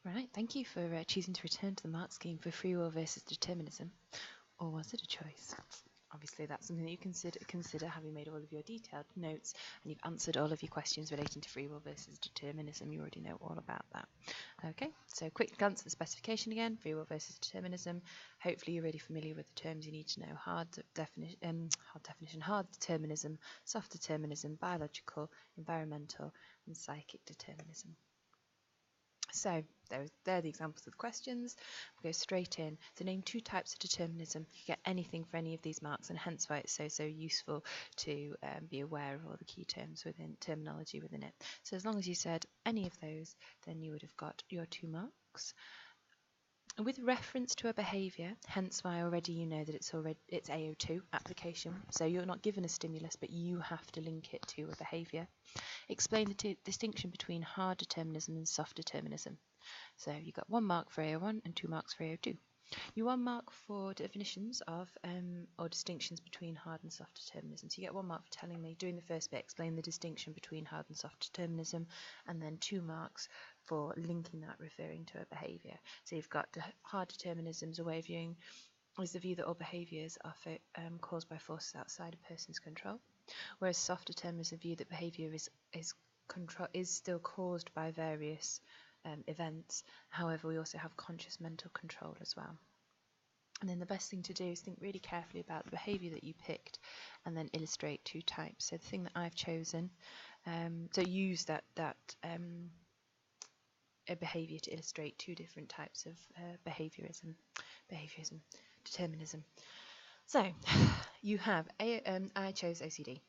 Right, thank you for choosing to return to the mark scheme for free will versus determinism. Or was it a choice? Obviously, that's something that you consider having made all of your detailed notes and you've answered all of your questions relating to free will versus determinism. You already know all about that. Okay, so quick glance at the specification again, free will versus determinism. Hopefully you're really familiar with the terms you need to know. Hard determinism, soft determinism, biological, environmental, and psychic determinism. So they're the examples of the questions. We'll go straight in. So name two types of determinism. You get anything for any of these marks, and hence why it's so useful to be aware of all the key terms within terminology within it. So as long as you said any of those, then you would have got your 2 marks. With reference to a behaviour, hence why already you know that it's AO2 application. So you're not given a stimulus, but you have to link it to a behaviour. Explain the distinction between hard determinism and soft determinism. So you got 1 mark for AO1 and 2 marks for AO2. You 1 mark for definitions of or distinctions between hard and soft determinism. So you get 1 mark for telling me, doing the first bit, explain the distinction between hard and soft determinism, and then 2 marks for linking that, referring to a behaviour. So you've got hard determinism's a way of viewing is the view that all behaviours are caused by forces outside a person's control, whereas soft determinism view that behaviour is still caused by various events. However, we also have conscious mental control as well. And then the best thing to do is think really carefully about the behaviour that you picked and then illustrate 2 types. So the thing that I've chosen, so use that a behaviour to illustrate 2 different types of behaviourism, determinism. So you have, I chose OCD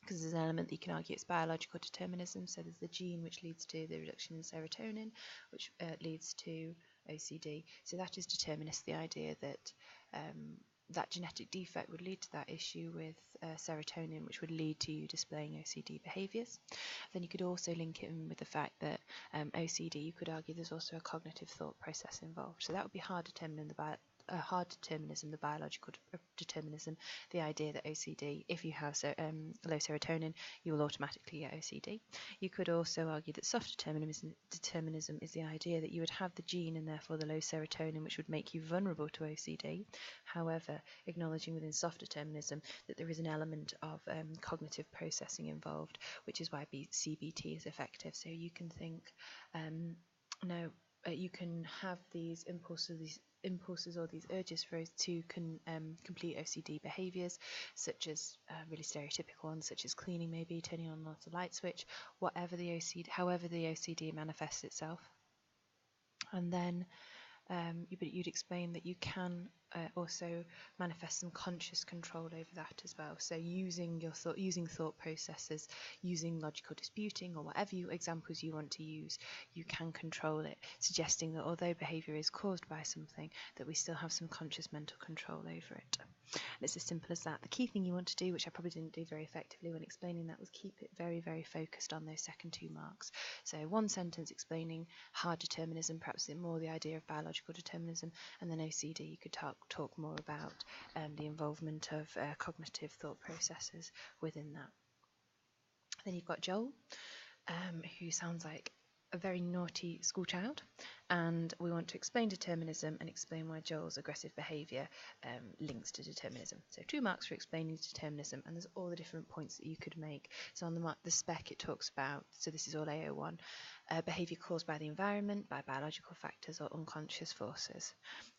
because there's an element that you can argue it's biological determinism. So there's the gene which leads to the reduction in serotonin, which leads to OCD. So that is determinist, the idea that that genetic defect would lead to that issue with serotonin, which would lead to you displaying OCD behaviours. Then you could also link it in with the fact that OCD, you could argue there's also a cognitive thought process involved. So that would be hard determinism, the biological determinism, the idea that OCD, if you have low serotonin, you will automatically get OCD. You could also argue that soft determinism is the idea that you would have the gene and therefore the low serotonin, which would make you vulnerable to OCD. However, acknowledging within soft determinism that there is an element of cognitive processing involved, which is why CBT is effective. So you can think, you can have these impulses or these urges for us to complete OCD behaviours, such as really stereotypical ones, such as cleaning, maybe turning on and off the light switch, however the OCD manifests itself. And then you'd explain that you can also manifest some conscious control over that as well. So using thought processes, using logical disputing, or whatever examples you want to use, you can control it, suggesting that although behaviour is caused by something, that we still have some conscious mental control over it. And it's as simple as that. The key thing you want to do, which I probably didn't do very effectively when explaining that, was keep it very, very focused on those second 2 marks. So 1 sentence explaining hard determinism, perhaps more the idea of biological determinism, and then OCD, you could talk more about the involvement of cognitive thought processes within that. Then you've got Joel, who sounds like a very naughty school child, and we want to explain determinism and explain why Joel's aggressive behaviour links to determinism. So 2 marks for explaining determinism, and there's all the different points that you could make. So on the spec it talks about, so this is all AO1, behaviour caused by the environment, by biological factors or unconscious forces.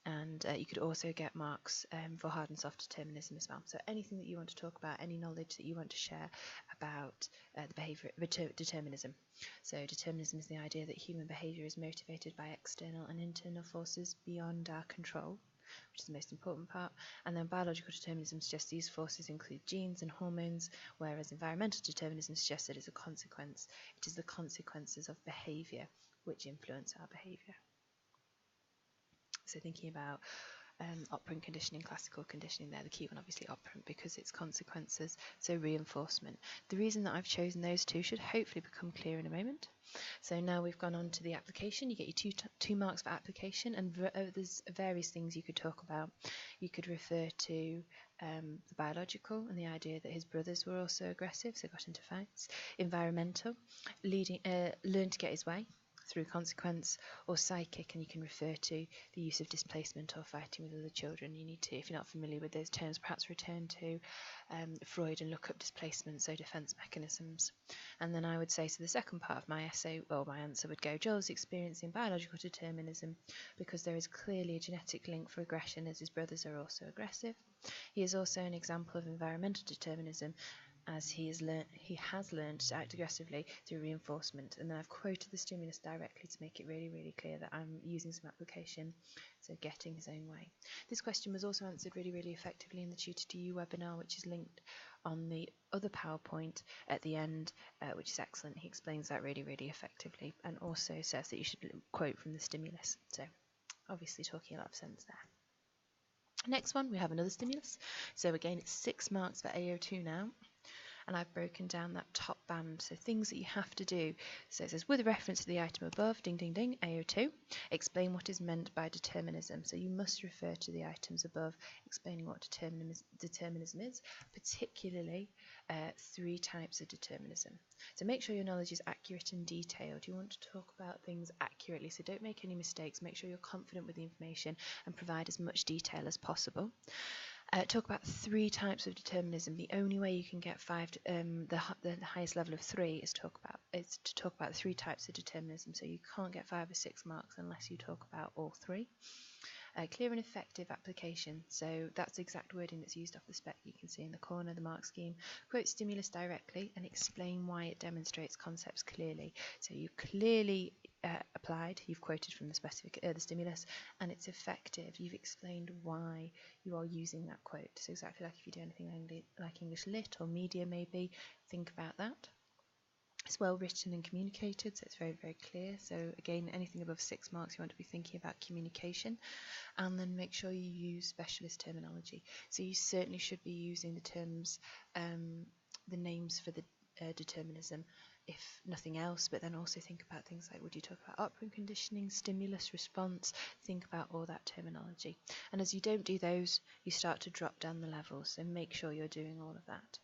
And you could also get marks for hard and soft determinism as well. So anything that you want to talk about, any knowledge that you want to share about the behaviour determinism. So determinism is the idea that human behaviour is motivated by external and internal forces beyond our control, which is the most important part. And then biological determinism suggests these forces include genes and hormones, whereas environmental determinism suggests that it is a consequence. It is the consequences of behaviour which influence our behaviour. So thinking about operant conditioning, classical conditioning there, the key one obviously operant because it's consequences, so reinforcement. The reason that I've chosen those 2 should hopefully become clear in a moment. So now we've gone on to the application. You get your 2 marks for application, and there's various things you could talk about. You could refer to the biological and the idea that his brothers were also aggressive, so got into fights. Environmental, learn to get his way through consequence, or psychic, and you can refer to the use of displacement or fighting with other children. You need to, if you're not familiar with those terms, perhaps return to Freud and look up displacement, so defence mechanisms. And then I would say, so the second part of my essay, or my answer would go, Joel's experiencing biological determinism because there is clearly a genetic link for aggression, as his brothers are also aggressive. He is also an example of environmental determinism, as he has learned to act aggressively through reinforcement. And then I've quoted the stimulus directly to make it really, really clear that I'm using some application, so getting his own way. This question was also answered really, really effectively in the Tutor to You webinar, which is linked on the other PowerPoint at the end, which is excellent. He explains that really, really effectively, and also says that you should quote from the stimulus. So obviously talking a lot of sense there. Next one, we have another stimulus. So again, it's 6 marks for AO2 now. And I've broken down that top band, so things that you have to do. So it says, with reference to the item above, ding, ding, ding, AO2, explain what is meant by determinism. So you must refer to the items above, explaining what determinism is, particularly 3 types of determinism. So make sure your knowledge is accurate and detailed. You want to talk about things accurately, so don't make any mistakes. Make sure you're confident with the information and provide as much detail as possible. Talk about 3 types of determinism. The only way you can get the highest level of 3 is to talk about 3 types of determinism. So you can't get 5 or 6 marks unless you talk about all 3. Clear and effective application. So that's the exact wording that's used off the spec. You can see in the corner the mark scheme. Quote stimulus directly and explain why it demonstrates concepts clearly. So you clearly applied, you've quoted from the stimulus, and it's effective. You've explained why you are using that quote. So exactly like if you do anything like English Lit or media maybe, think about that. It's well written and communicated, so it's very, very clear. So again, anything above 6 marks, you want to be thinking about communication, and then make sure you use specialist terminology. So you certainly should be using the terms, the names for the determinism, if nothing else, but then also think about things like, would you talk about operant conditioning, stimulus, response? Think about all that terminology. And as you don't do those, you start to drop down the levels, so make sure you're doing all of that.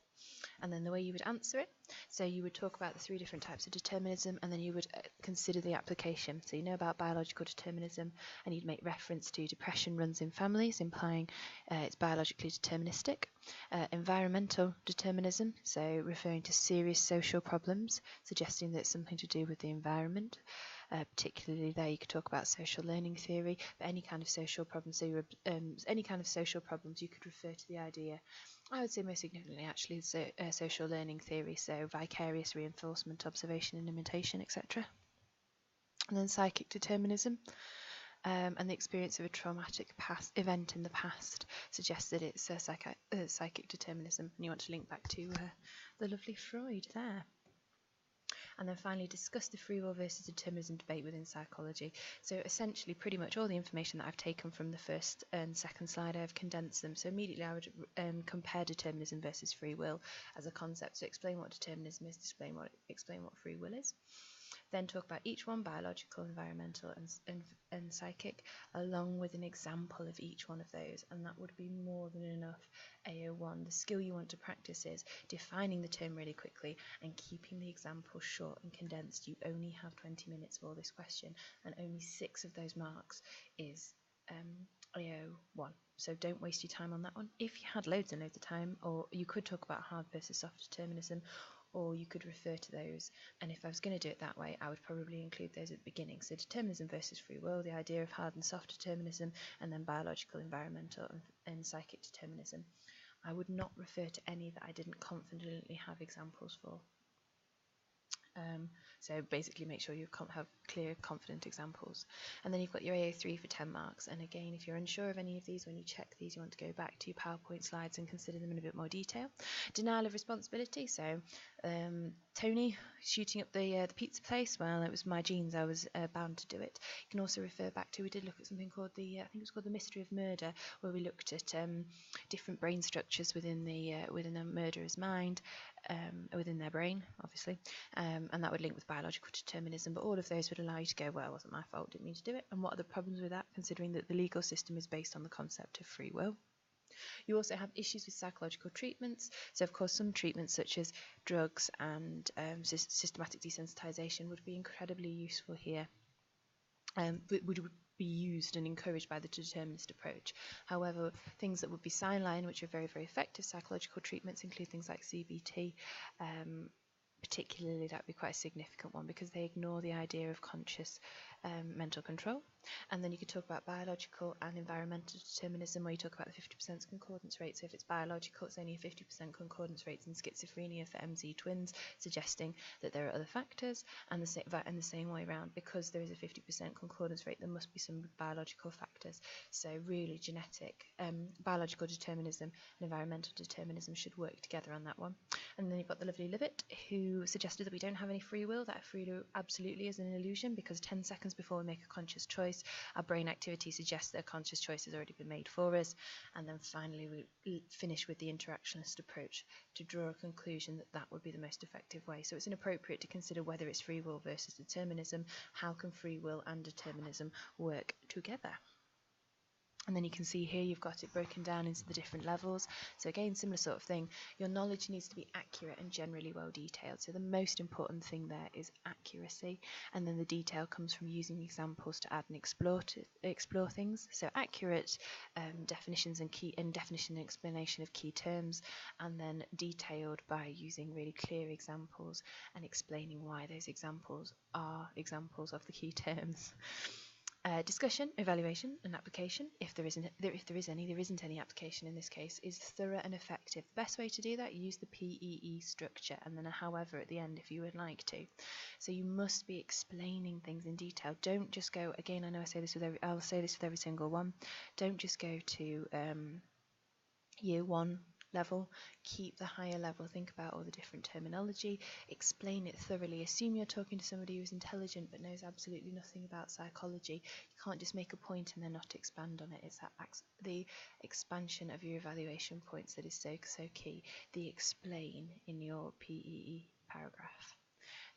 And then the way you would answer it, so you would talk about the 3 different types of determinism, and then you would consider the application. So you know about biological determinism, and you'd make reference to depression runs in families, implying it's biologically deterministic. Environmental determinism, so referring to serious social problems, suggesting that it's something to do with the environment. Particularly there you could talk about social learning theory, but any kind of social problems, so any kind of social problems you could refer to the idea. I would say most significantly actually social learning theory, so vicarious reinforcement, observation and imitation, etc. And then psychic determinism, and the experience of a traumatic event in the past suggests that it's psychic determinism, and you want to link back to the lovely Freud there. And then finally discuss the free will versus determinism debate within psychology. So essentially pretty much all the information that I've taken from the first and second slide, I've condensed them. So immediately I would compare determinism versus free will as a concept. So explain what determinism is, explain what free will is. Then talk about each one, biological, environmental and psychic, along with an example of each one of those, and that would be more than enough. AO1, the skill you want to practice is defining the term really quickly and keeping the example short and condensed. You only have 20 minutes for this question, and only 6 of those marks is AO1. So don't waste your time on that one. If you had loads and loads of time, or you could talk about hard versus soft determinism, or you could refer to those, and if I was going to do it that way, I would probably include those at the beginning. So determinism versus free will, the idea of hard and soft determinism, and then biological, environmental and psychic determinism. I would not refer to any that I didn't confidently have examples for. So basically make sure you have clear, confident examples. And then you've got your AO3 for 10 marks. And again, if you're unsure of any of these, when you check these, you want to go back to your PowerPoint slides and consider them in a bit more detail. Denial of responsibility. So Tony shooting up the pizza place, well, it was my genes, I was bound to do it. You can also refer back to, we did look at something called I think it was called the mystery of murder, where we looked at different brain structures within the murderer's mind, within their brain, obviously, and that would link with biological determinism, but all of those would allow you to go, well, it wasn't my fault, didn't mean to do it, and what are the problems with that, considering that the legal system is based on the concept of free will. You also have issues with psychological treatments, so of course some treatments such as drugs and systematic desensitization would be incredibly useful here. would be used and encouraged by the determinist approach. However, things that would be sidelined, which are very, very effective psychological treatments, include things like CBT. Particularly, that would be quite a significant one because they ignore the idea of conscious mental control. And then you could talk about biological and environmental determinism, where you talk about the 50% concordance rate. So if it's biological, it's only a 50% concordance rate in schizophrenia for MZ twins, suggesting that there are other factors, and the same way around, because there is a 50% concordance rate, there must be some biological factors. So really genetic, biological determinism and environmental determinism should work together on that one. And then you've got the lovely Libet, who suggested that we don't have any free will, that free will absolutely is an illusion, because 10 seconds before we make a conscious choice, our brain activity suggests that a conscious choice has already been made for us. And then finally we finish with the interactionist approach to draw a conclusion that that would be the most effective way. So it's inappropriate to consider whether it's free will versus determinism. How can free will and determinism work together? And then you can see here you've got it broken down into the different levels. So again, similar sort of thing. Your knowledge needs to be accurate and generally well detailed. So the most important thing there is accuracy. And then the detail comes from using examples to add and explore things. So accurate definitions and definition and explanation of key terms, and then detailed by using really clear examples and explaining why those examples are examples of the key terms. Discussion, evaluation, and application. If there isn't any application in this case, is thorough and effective. The best way to do that, use the PEE structure, and then a however at the end if you would like to. So you must be explaining things in detail. Don't just go, again, I know I'll say this with every single one. Don't just go to year one level, keep the higher level, think about all the different terminology, explain it thoroughly. Assume you're talking to somebody who's intelligent but knows absolutely nothing about psychology. You can't just make a point and then not expand on it. It's the expansion of your evaluation points that is so key. The explain in your PEE paragraph.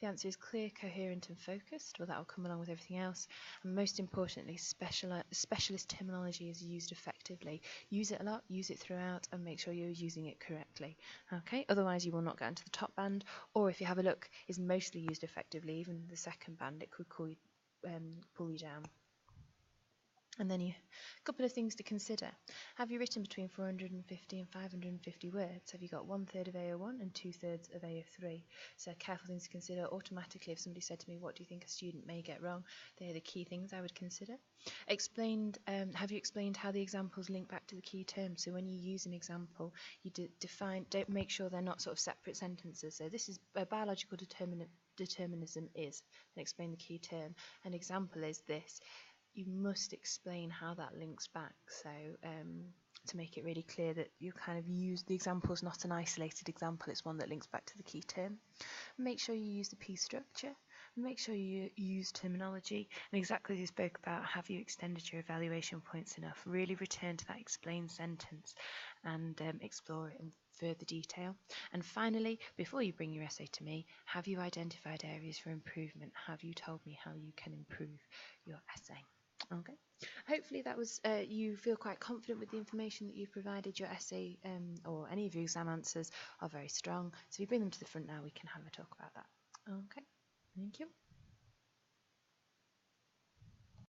The answer is clear, coherent and focused. Well, that will come along with everything else. And most importantly, specialist terminology is used effectively. Use it a lot, use it throughout, and make sure you're using it correctly. Okay, otherwise you will not get into the top band, or if you have a look, is mostly used effectively. Even the second band, it could pull you down. And then a couple of things to consider. Have you written between 450 and 550 words? Have you got 1/3 of AO1 and 2/3 of AO3? So careful things to consider. Automatically, if somebody said to me, what do you think a student may get wrong? They're the key things I would consider. Have you explained how the examples link back to the key terms? So when you use an example, you don't make sure they're not sort of separate sentences. So this is a biological determinism is, and explain the key term. An example is this. You must explain how that links back, so to make it really clear that you kind of use the example is not an isolated example, it's one that links back to the key term. Make sure you use the P structure, make sure you use terminology, and exactly as you spoke about, have you extended your evaluation points enough? Really return to that explained sentence and explore it in further detail. And finally, before you bring your essay to me, have you identified areas for improvement? Have you told me how you can improve your essay? Okay, hopefully that was you feel quite confident with the information that you've provided. Your essay or any of your exam answers are very strong, so if you bring them to the front now, we can have a talk about that. Okay, thank you.